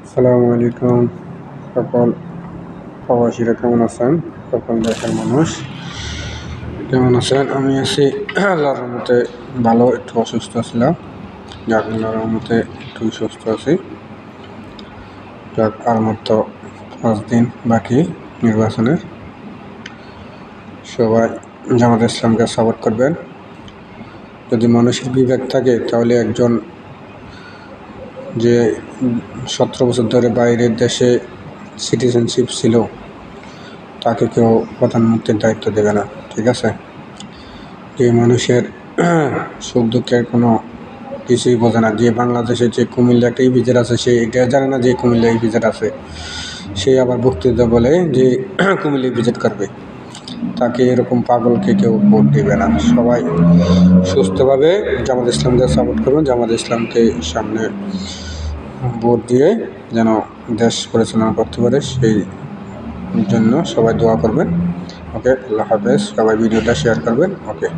আসসালামু আলাইকুম। সকল প্রবাসীরা কেমন আছেন? সকল দেশের মানুষ কেমন আছেন? আমি আছি আল্লাহর রহমতে ভালো। একটু অসুস্থ ছিলাম, যাক আল্লাহর রহমতে একটু সুস্থ আছি। যাক আর মাত্র 5 দিন বাকি নির্বাচনের। সবাই জামাত ইসলামকে সাপোর্ট করবেন। যদি মানুষের বিবেক থাকে তাহলে একজন যে 17 বছর ধরে বাইরের দেশে সিটিজেনশিপ ছিল তাকে কেউ প্রধানমন্ত্রীর দায়িত্ব দেবে না, ঠিক আছে? যে মানুষের সুখ দুঃখের কোনো কিছুই বোঝে না, যে বাংলাদেশে যে কুমিল্লা একটা ইপিজেড আছে সে এটা জানে না যে কুমিল্লা ইপিজেড আছে, সে আবার বক্তৃতা বলে যে কুমিল্লা ইপিজেড করবে। তাকে এরকম পাগলকে কেউ ভোট দেবে না। সবাই সুস্থভাবে জামাত ইসলামকে সাপোর্ট করবেন। জামাত ইসলামকে সামনে ভোট দিয়ে যেন দেশ পরিচালনা করতে পারে, সেই জন্য সবাই দোয়া করবেন। ওকে, আল্লাহ হাফেজ। সবাই ভিডিওটা শেয়ার করবেন। ওকে।